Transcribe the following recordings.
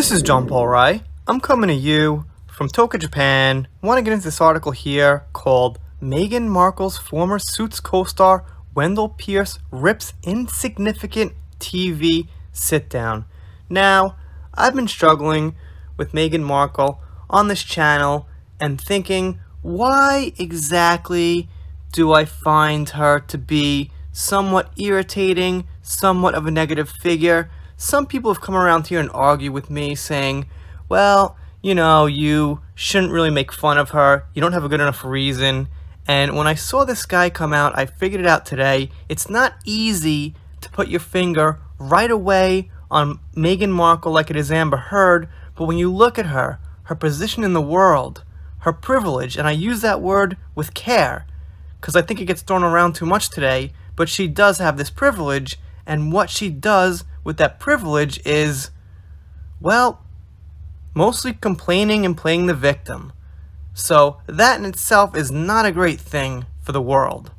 This is John Paul Rai. I'm coming to you from Tokyo, Japan. I want to get into this article here called Meghan Markle's former Suits co-star Wendell Pierce rips insignificant TV sit-down. Now, I've been struggling with Meghan Markle on this channel and thinking, why exactly do I find her to be somewhat irritating, somewhat of a negative figure? Some people have come around here and argue with me saying, well, you shouldn't really make fun of her. You don't have a good enough reason. And when I saw this guy come out, I figured it out today. It's not easy to put your finger right away on Meghan Markle like it is Amber Heard, but when you look at her position in the world, her privilege, and I use that word with care because I think it gets thrown around too much today, but she does have this privilege, and what she does with that privilege is, well, mostly complaining and playing the victim. So that in itself is not a great thing for the world.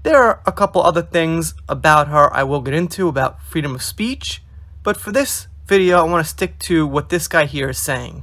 There are a couple other things about her I will get into about freedom of speech, but for this video I want to stick to what this guy here is saying.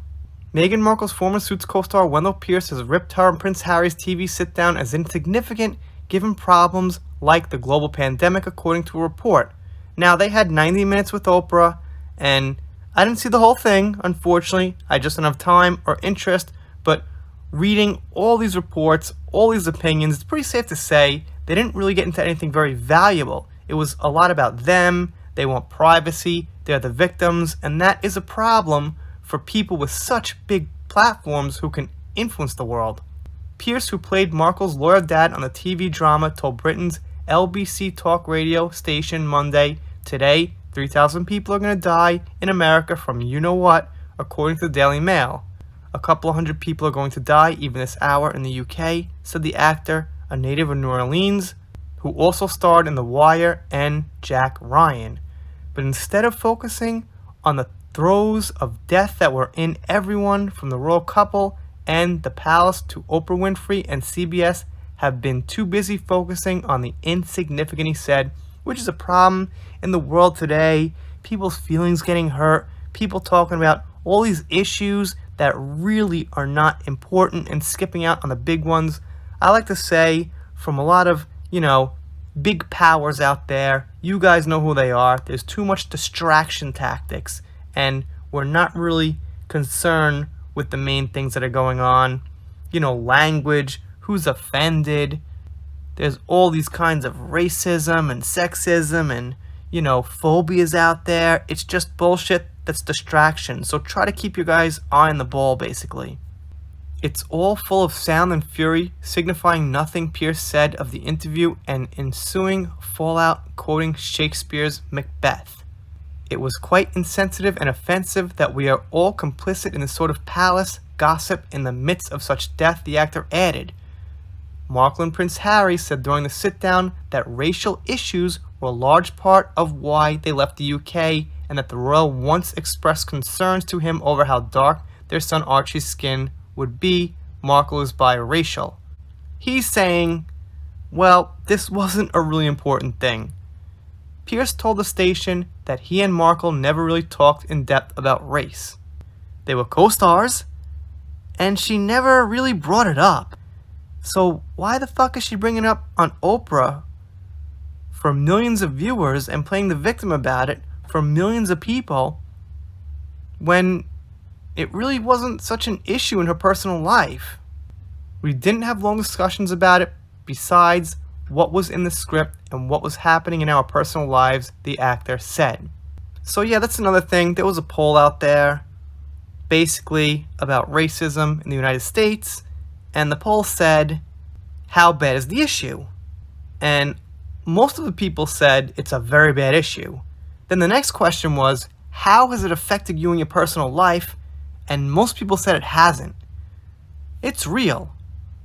Meghan Markle's former Suits co-star Wendell Pierce has ripped her and Prince Harry's TV sit-down as insignificant given problems like the global pandemic, according to a report. Now, they had 90 minutes with Oprah, and I didn't see the whole thing, unfortunately. I just didn't have time or interest, but reading all these reports, all these opinions, it's pretty safe to say they didn't really get into anything very valuable. It was a lot about them, they want privacy, they're the victims, and that is a problem for people with such big platforms who can influence the world. Pierce, who played Markle's lawyer dad on the TV drama, told Britain's LBC talk radio station Monday, today 3,000 people are going to die in America from you-know-what, according to the Daily Mail. A couple of hundred people are going to die even this hour in the UK, said the actor, a native of New Orleans, who also starred in The Wire and Jack Ryan. But instead of focusing on the throes of death that were in everyone from the royal couple and the palace to Oprah Winfrey and CBS, have been too busy focusing on the insignificant, he said, which is a problem in the world today. People's feelings getting hurt, people talking about all these issues that really are not important and skipping out on the big ones. I like to say, from a lot of, big powers out there, you guys know who they are. There's too much distraction tactics, and we're not really concerned with the main things that are going on. Language, who's offended. There's all these kinds of racism and sexism and, phobias out there. It's just bullshit that's distraction. So try to keep your guys' eye on the ball, basically. It's all full of sound and fury, signifying nothing, Pierce said of the interview and ensuing fallout, quoting Shakespeare's Macbeth. It was quite insensitive and offensive that we are all complicit in this sort of palace gossip in the midst of such death, the actor added. Markle and Prince Harry said during the sit-down that racial issues were a large part of why they left the UK, and that the royal once expressed concerns to him over how dark their son Archie's skin would be. Markle is biracial. He's saying, well, this wasn't a really important thing. Pierce told the station that he and Markle never really talked in depth about race. They were co-stars, and she never really brought it up. So why the fuck is she bringing it up on Oprah for millions of viewers and playing the victim about it for millions of people when it really wasn't such an issue in her personal life? We didn't have long discussions about it besides what was in the script and what was happening in our personal lives, the actor said. So yeah, that's another thing. There was a poll out there basically about racism in the United States, and the poll said, how bad is the issue? And most of the people said it's a very bad issue. Then the next question was, how has it affected you in your personal life? And most people said it hasn't. It's real.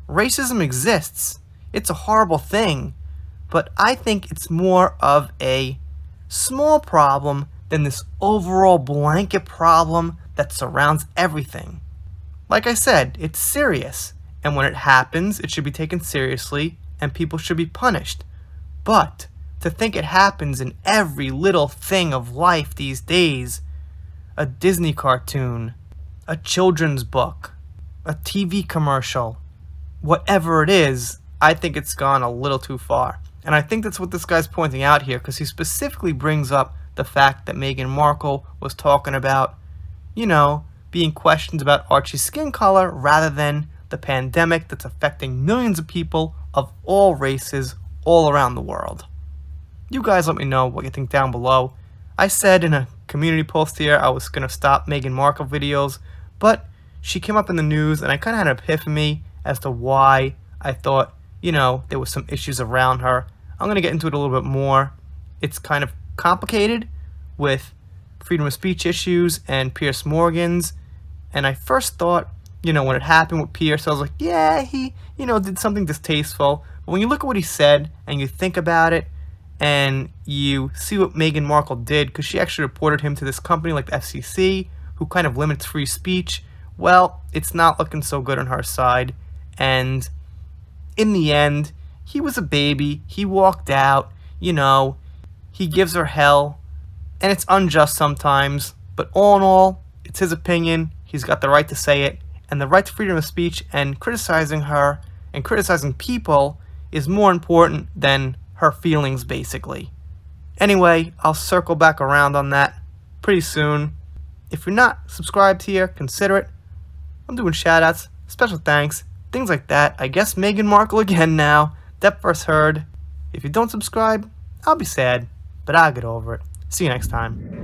Racism exists. It's a horrible thing. But I think it's more of a small problem than this overall blanket problem that surrounds everything. Like I said, it's serious. And when it happens, it should be taken seriously and people should be punished. But to think it happens in every little thing of life these days, a Disney cartoon, a children's book, a TV commercial, whatever it is, I think it's gone a little too far. And I think that's what this guy's pointing out here, because he specifically brings up the fact that Meghan Markle was talking about, being questions about Archie's skin color rather than the pandemic that's affecting millions of people of all races all around the world. You guys let me know what you think down below. I said in a community post here I was going to stop Meghan Markle videos, but she came up in the news and I kind of had an epiphany as to why I thought, there was some issues around her. I'm going to get into it a little bit more. It's kind of complicated with freedom of speech issues and Piers Morgan's. And I first thought, when it happened with Piers, I was like, yeah, he, did something distasteful. But when you look at what he said and you think about it and you see what Meghan Markle did, because she actually reported him to this company like the FCC, who kind of limits free speech, well, it's not looking so good on her side. And in the end, he was a baby. He walked out, he gives her hell. And it's unjust sometimes. But all in all, it's his opinion. He's got the right to say it. And the right to freedom of speech, and criticizing her and criticizing people is more important than her feelings, basically. Anyway, I'll circle back around on that pretty soon. If you're not subscribed here, consider it. I'm doing shoutouts, special thanks, things like that. I guess Meghan Markle again now. That first heard. If you don't subscribe, I'll be sad, but I'll get over it. See you next time.